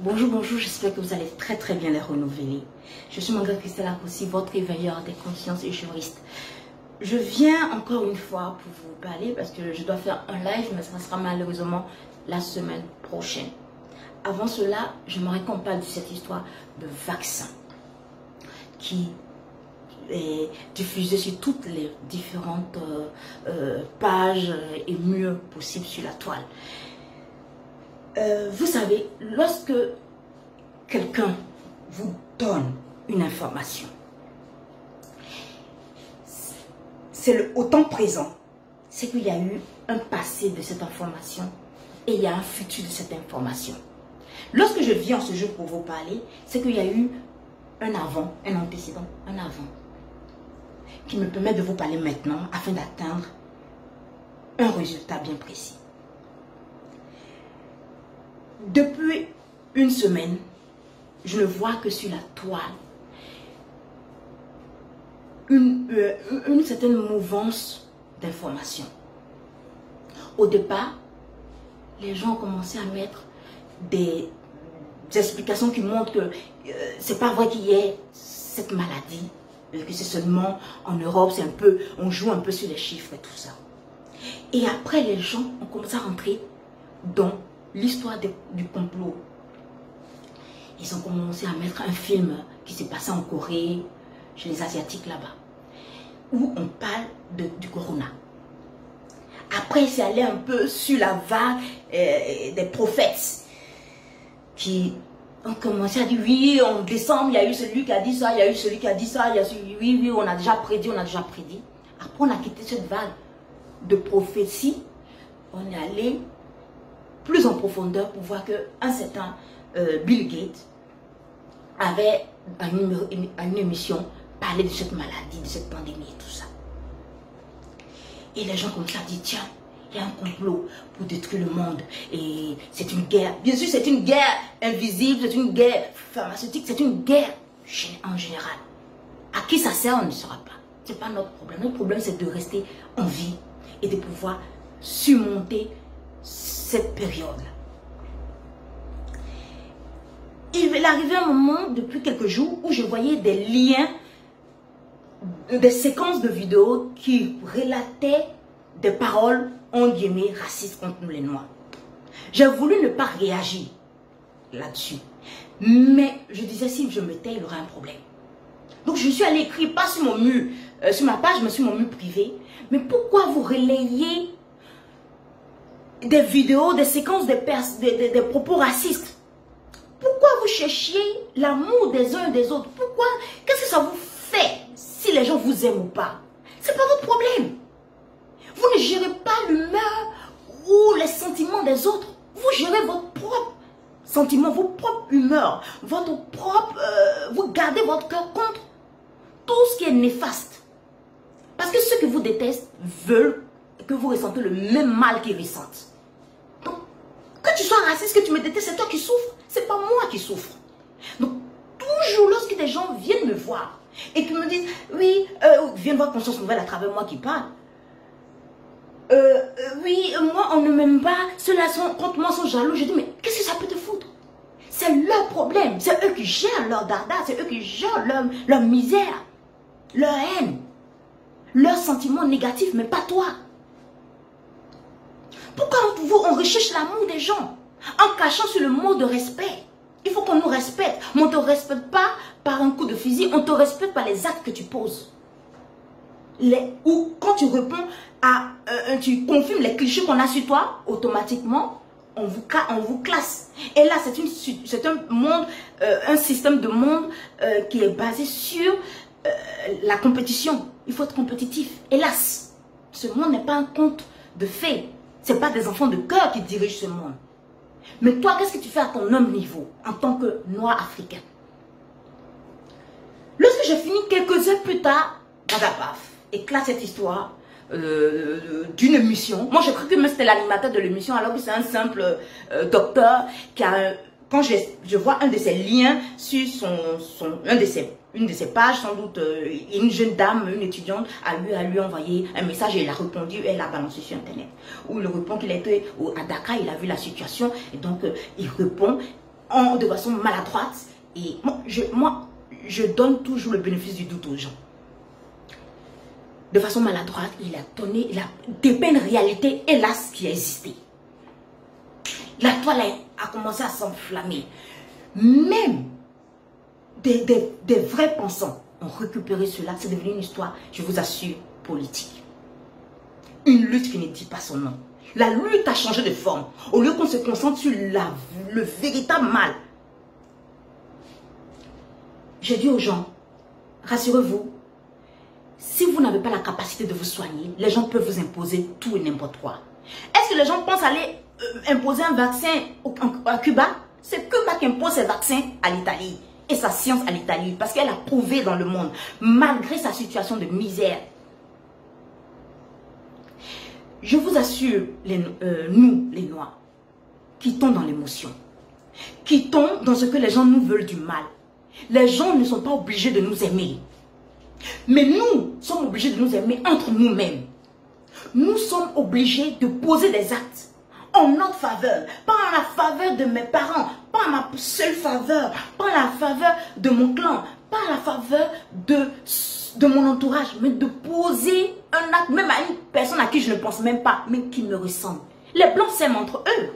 Bonjour, bonjour, j'espère que vous allez très bien les renouveler. Je suis Margaret Christelle Akossi, votre éveilleur des consciences et juriste. Je viens encore une fois pour vous parler parce que je dois faire un live, mais ça sera malheureusement la semaine prochaine. Avant cela, j'aimerais qu'on parle de cette histoire de vaccin qui est diffusée sur toutes les différentes pages et murs possibles sur la toile. Vous savez, lorsque quelqu'un vous donne une information, c'est le au temps présent, c'est qu'il y a eu un passé de cette information et il y a un futur de cette information. Lorsque je viens ce jour pour vous parler, c'est qu'il y a eu un avant, un antécédent, un avant, qui me permet de vous parler maintenant afin d'atteindre un résultat bien précis. Depuis une semaine, je ne vois que sur la toile une certaine mouvance d'informations. Au départ, les gens ont commencé à mettre des explications qui montrent que c'est pas vrai qu'il y ait cette maladie, que c'est seulement en Europe, c'est un peu, on joue un peu sur les chiffres et tout ça. Et après, les gens ont commencé à rentrer dans l'histoire du complot. Ils ont commencé à mettre un film qui s'est passé en Corée, chez les Asiatiques là-bas, où on parle du corona. Après, c'est allé un peu sur la vague des prophètes qui ont commencé à dire oui, en décembre, il y a eu celui qui a dit ça, il y a eu celui qui a dit ça, il y a celui, oui, on a déjà prédit, on a déjà prédit. Après, on a quitté cette vague de prophétie, on est allé plus en profondeur pour voir qu'un certain Bill Gates avait à une émission parlé de cette maladie, de cette pandémie et tout ça. Et les gens commencent à dire, tiens, il y a un complot pour détruire le monde et c'est une guerre. Bien sûr, c'est une guerre invisible, c'est une guerre pharmaceutique, c'est une guerre en général. À qui ça sert, on ne saura pas. Ce n'est pas notre problème. Notre problème, c'est de rester en vie et de pouvoir surmonter cette période-là. Il est arrivé un moment, depuis quelques jours, où je voyais des liens, des séquences de vidéos qui relataient des paroles, en guillemets, racistes contre nous les Noirs. J'ai voulu ne pas réagir là-dessus. Mais je disais, si je me tais, il y aura un problème. Donc je suis allée écrire, pas sur mon mur, sur ma page, mais sur mon mur privé. Mais pourquoi vous relayez des vidéos, des séquences, des propos racistes? Pourquoi vous cherchiez l'amour des uns et des autres? Pourquoi? Qu'est-ce que ça vous fait si les gens vous aiment ou pas? C'est pas votre problème. Vous ne gérez pas l'humeur ou les sentiments des autres. Vous gérez votre propre sentiment, vos propres humeurs, votre propre... vous gardez votre cœur contre tout ce qui est néfaste. Parce que ceux qui vous détestent veulent que vous ressentez le même mal qu'ils ressentent. Donc, que tu sois raciste, que tu me détestes, c'est toi qui souffres. C'est pas moi qui souffre. Donc, toujours lorsque des gens viennent me voir et qui me disent, oui, viennent voir Conscience Nouvelle à travers moi qui parle. Oui, moi, on ne m'aime pas. Ceux-là contre moi sont jaloux. Je dis, mais qu'est-ce que ça peut te foutre? C'est leur problème. C'est eux qui gèrent leur dada. C'est eux qui gèrent leur misère, leur haine, leurs sentiments négatifs, mais pas toi. Pourquoi on recherche l'amour des gens en cachant sur le mot de respect? Il faut qu'on nous respecte. Mais on ne te respecte pas par un coup de fusil, on te respecte par les actes que tu poses. Ou quand tu réponds à, tu confirmes les clichés qu'on a sur toi, automatiquement, on vous classe. Et là, c'est un monde, un système de monde qui est basé sur la compétition. Il faut être compétitif. Hélas, ce monde n'est pas un conte de fées. Ce n'est pas des enfants de cœur qui dirigent ce monde. Mais toi, qu'est-ce que tu fais à ton humble niveau en tant que noir africain? Lorsque j'ai fini quelques heures plus tard, paf, éclate cette histoire d'une émission. Moi, j'ai cru que c'était l'animateur de l'émission, alors que c'est un simple docteur qui a... Quand je vois un de ses liens sur une de ses pages, sans doute une jeune dame, une étudiante, a lui envoyé un message et elle a répondu, elle a balancé sur Internet. Où il répond qu'il était à Dakar, il a vu la situation et donc il répond de façon maladroite. Et moi, je donne toujours le bénéfice du doute aux gens. De façon maladroite, il a dépeint une réalité, hélas, qui a existé. La toile a commencé à s'enflammer. Même des vrais pensants ont récupéré cela. C'est devenu une histoire, je vous assure, politique. Une lutte qui ne dit pas son nom. La lutte a changé de forme. Au lieu qu'on se concentre sur le véritable mal. J'ai dit aux gens, rassurez-vous, si vous n'avez pas la capacité de vous soigner, les gens peuvent vous imposer tout et n'importe quoi. Est-ce que les gens pensent aller imposer un vaccin à Cuba? C'est Cuba qui impose ses vaccins à l'Italie et sa science à l'Italie parce qu'elle a prouvé dans le monde, malgré sa situation de misère. Je vous assure, nous, les Noirs, quittons dans l'émotion, quittons dans ce que les gens nous veulent du mal. Les gens ne sont pas obligés de nous aimer. Mais nous sommes obligés de nous aimer entre nous-mêmes. Nous sommes obligés de poser des actes en notre faveur, pas en la faveur de mes parents, pas en ma seule faveur, pas en la faveur de mon clan, pas en la faveur de mon entourage, mais de poser un acte, même à une personne à qui je ne pense même pas, mais qui me ressemble. Les Blancs s'aiment entre eux.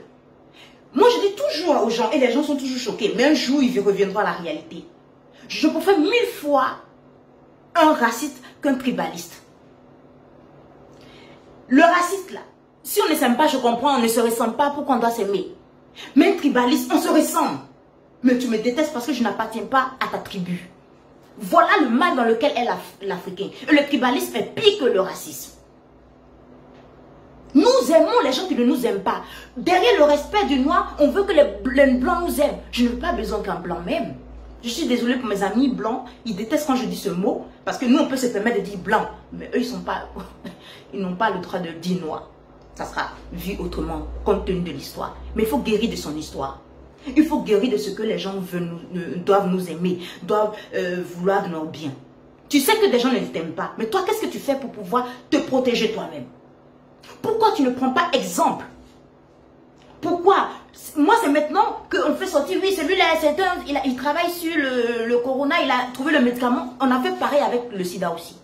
Moi, je dis toujours aux gens, et les gens sont toujours choqués, mais un jour, ils reviendront à la réalité. Je préfère 1000 fois un raciste qu'un tribaliste. Le raciste, là, si on ne s'aime pas, je comprends, on ne se ressemble pas, pourquoi on doit s'aimer? Mais un tribaliste, on se ressemble. Mais tu me détestes parce que je n'appartiens pas à ta tribu. Voilà le mal dans lequel est l'Africain. Le tribalisme est pire que le racisme. Nous aimons les gens qui ne nous aiment pas. Derrière le respect du noir, on veut que les blancs nous aiment. Je n'ai pas besoin qu'un blanc m'aime. Je suis désolée pour mes amis blancs. Ils détestent quand je dis ce mot. Parce que nous, on peut se permettre de dire blanc. Mais eux, ils n'ont pas le droit de dire noir. Ça sera vu autrement, compte tenu de l'histoire. Mais il faut guérir de son histoire. Il faut guérir de ce que les gens doivent nous aimer, doivent vouloir de nos biens. Tu sais que des gens ne t'aiment pas. Mais toi, qu'est-ce que tu fais pour pouvoir te protéger toi-même? Pourquoi tu ne prends pas exemple? Pourquoi? Moi, c'est maintenant qu'on fait sortir, oui, celui-là, il travaille sur le corona, il a trouvé le médicament. On a fait pareil avec le sida aussi.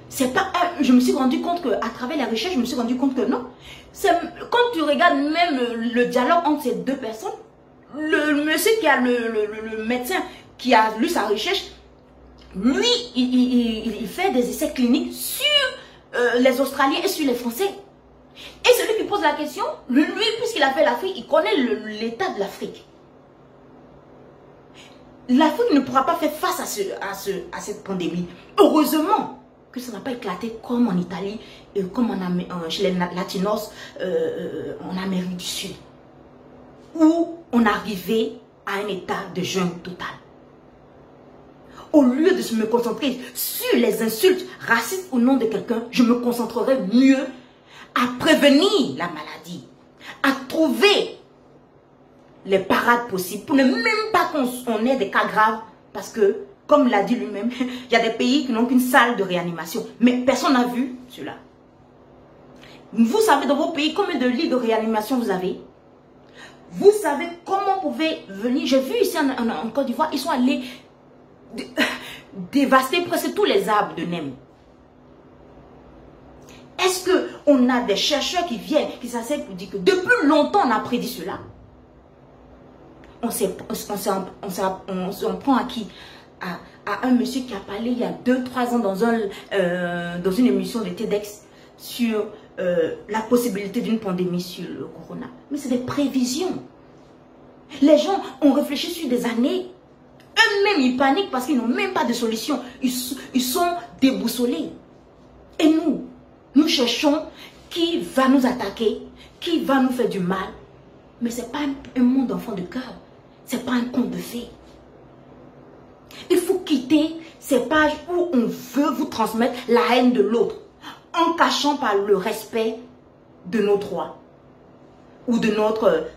C'est pas, je me suis rendu compte qu'à travers la recherche, je me suis rendu compte que non. Quand tu regardes même le dialogue entre ces deux personnes, le monsieur qui a le médecin qui a lu sa recherche, lui, il fait des essais cliniques sur les Australiens et sur les Français. Et celui qui pose la question, lui, puisqu'il a fait l'Afrique, il connaît l'état de l'Afrique. L'Afrique ne pourra pas faire face à cette pandémie. Heureusement que ça n'a pas éclaté comme en Italie et comme chez les Latinos en Amérique du Sud, où on arrivait à un état de jeûne total. Au lieu de me concentrer sur les insultes racistes au nom de quelqu'un, je me concentrerai mieux à prévenir la maladie, à trouver les parades possibles pour ne même pas qu'on ait des cas graves. Parce que, comme l'a dit lui-même, il y a des pays qui n'ont qu'une salle de réanimation. Mais personne n'a vu cela. Vous savez dans vos pays combien de lits de réanimation vous avez? Vous savez comment vous pouvez venir? J'ai vu ici en Côte d'Ivoire, ils sont allés dévaster presque tous les arbres de Nem. Est-ce qu'on a des chercheurs qui viennent, qui s'asseyent pour dire que depuis longtemps on a prédit cela? On s'en prend à qui? À un monsieur qui a parlé il y a 2-3 ans dans une émission de TEDx sur la possibilité d'une pandémie sur le corona. Mais c'est des prévisions. Les gens ont réfléchi sur des années. Eux-mêmes, ils paniquent parce qu'ils n'ont même pas de solution. Ils sont déboussolés. Et nous cherchons qui va nous attaquer, qui va nous faire du mal. Mais ce n'est pas un monde d'enfants de cœur. Ce n'est pas un conte de fées. Il faut quitter ces pages où on veut vous transmettre la haine de l'autre, en cachant par le respect de nos droits ou de notre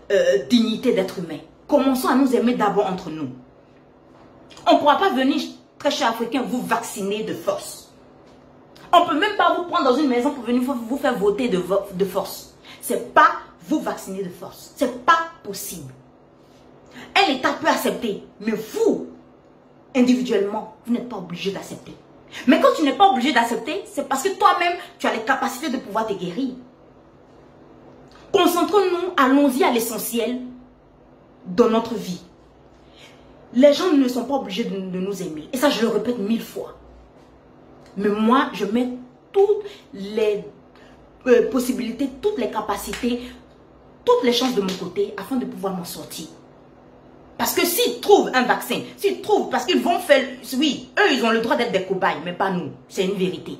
dignité d'être humain. Commençons à nous aimer d'abord entre nous. On ne pourra pas venir, très cher Africain, vous vacciner de force. On ne peut même pas vous prendre dans une maison pour venir vous faire voter de force. Ce n'est pas vous vacciner de force. Ce n'est pas possible. Un État peut accepter, mais vous, individuellement, vous n'êtes pas obligé d'accepter. Mais quand tu n'es pas obligé d'accepter, c'est parce que toi-même, tu as les capacités de pouvoir te guérir. Concentrons-nous, allons-y à l'essentiel dans notre vie. Les gens ne sont pas obligés de nous aimer. Et ça, je le répète 1000 fois. Mais moi, je mets toutes les possibilités, toutes les capacités, toutes les chances de mon côté afin de pouvoir m'en sortir. Parce que s'ils trouvent un vaccin, s'ils trouvent, parce qu'ils vont faire, oui, eux, ils ont le droit d'être des cobayes, mais pas nous. C'est une vérité.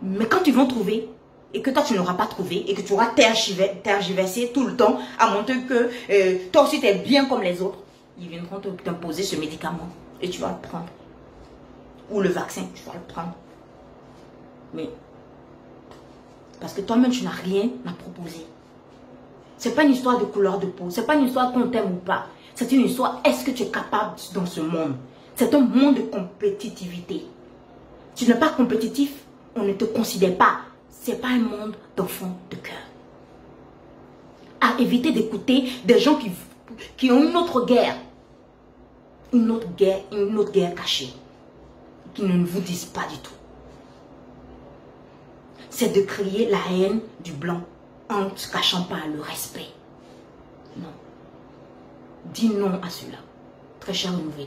Mais quand ils vont trouver, et que toi, tu n'auras pas trouvé, et que tu auras tergiversé tout le temps, à montrer que toi aussi, tu es bien comme les autres, ils viendront t'imposer ce médicament, et tu vas le prendre. Ou le vaccin, tu vas le prendre. Mais, parce que toi-même, tu n'as rien à proposer. Ce n'est pas une histoire de couleur de peau. Ce n'est pas une histoire qu'on t'aime ou pas. C'est une histoire, est-ce que tu es capable dans ce monde? C'est un monde de compétitivité. Tu n'es pas compétitif, on ne te considère pas. Ce n'est pas un monde d'enfants de cœur. À éviter d'écouter des gens qui ont une autre guerre. Une autre guerre cachée. Qui ne vous disent pas du tout. C'est de créer la haine du blanc en ne se cachant pas le respect. Non. Dis non à cela. Très cher Nouvelle.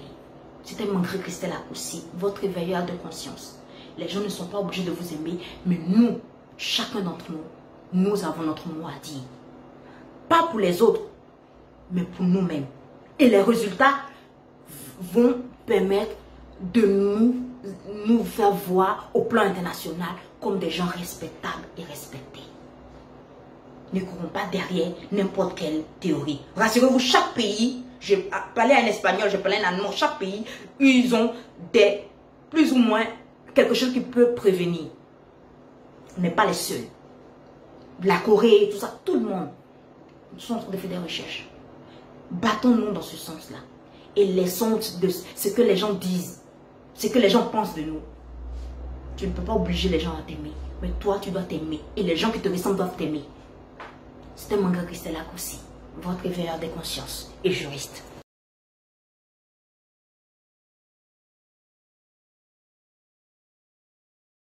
C'était Mangré Christelle aussi, votre éveilleur de conscience. Les gens ne sont pas obligés de vous aimer, mais nous, chacun d'entre nous, nous avons notre mot à dire. Pas pour les autres, mais pour nous-mêmes. Et les résultats vont permettre de nous faire voir au plan international comme des gens respectables et respectés. Ne courons pas derrière n'importe quelle théorie. Rassurez-vous, chaque pays, je parlais en espagnol, je parlais en allemand, chaque pays, ils ont plus ou moins quelque chose qui peut prévenir. On n'est pas les seuls. La Corée, tout ça, tout le monde. Nous sommes en train de faire des recherches. Battons-nous dans ce sens-là. Et laissons de ce que les gens disent, ce que les gens pensent de nous. Tu ne peux pas obliger les gens à t'aimer. Mais toi, tu dois t'aimer. Et les gens qui te ressemblent doivent t'aimer. C'était Mangré Christelle aussi, votre éveilleur des consciences et juriste.